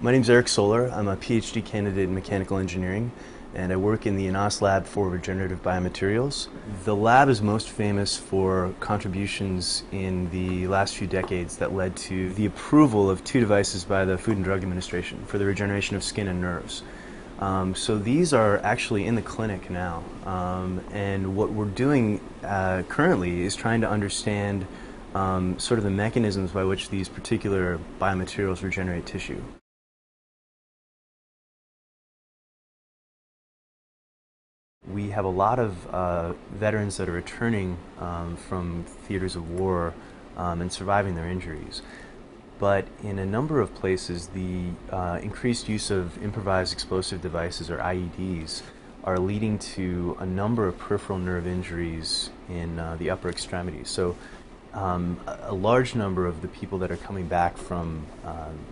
My name's Eric Solar. I'm a PhD candidate in mechanical engineering, and I work in the INAS lab for regenerative biomaterials. The lab is most famous for contributions in the last few decades that led to the approval of two devices by the Food and Drug Administration for the regeneration of skin and nerves. So these are actually in the clinic now, and what we're doing currently is trying to understand sort of the mechanisms by which these particular biomaterials regenerate tissue. We have a lot of veterans that are returning from theaters of war and surviving their injuries. But in a number of places, the increased use of improvised explosive devices, or IEDs, are leading to a number of peripheral nerve injuries in the upper extremities. So a large number of the people that are coming back from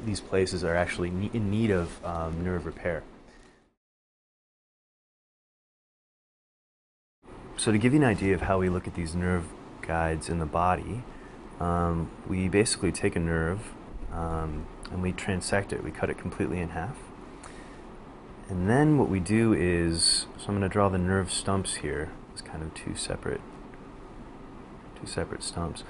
these places are actually in need of nerve repair. So to give you an idea of how we look at these nerve guides in the body, we basically take a nerve and we transect it. We cut it completely in half. And then what we do is, so I'm going to draw the nerve stumps here. It's kind of two separate stumps.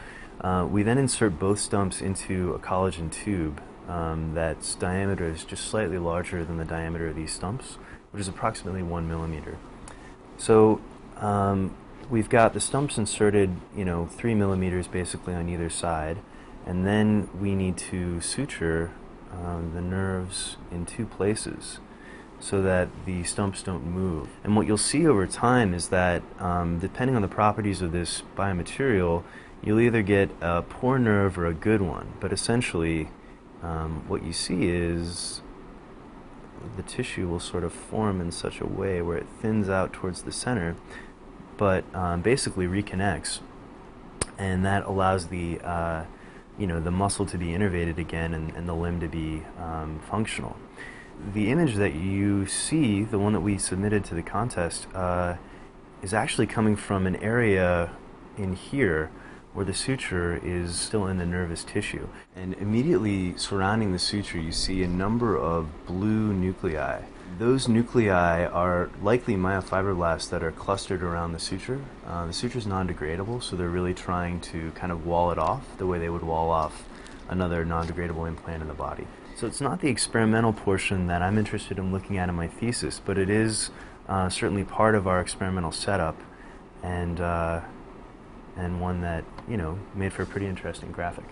We then insert both stumps into a collagen tube that's diameter is just slightly larger than the diameter of these stumps, which is approximately 1 millimeter. So we've got the stumps inserted, 3 millimeters basically on either side, and then we need to suture the nerves in two places so that the stumps don't move. And what you'll see over time is that depending on the properties of this biomaterial, you'll either get a poor nerve or a good one. But essentially, what you see is the tissue will sort of form in such a way where it thins out towards the center, but basically reconnects, and that allows the the muscle to be innervated again and the limb to be functional. The image that you see, the one that we submitted to the contest, is actually coming from an area in here where the suture is still in the nervous tissue. And immediately surrounding the suture, you see a number of blue nuclei. Those nuclei are likely myofibroblasts that are clustered around the suture. The suture is non-degradable, so they're really trying to kind of wall it off the way they would wall off another non-degradable implant in the body. So it's not the experimental portion that I'm interested in looking at in my thesis, but it is certainly part of our experimental setup, and one that, made for a pretty interesting graphic.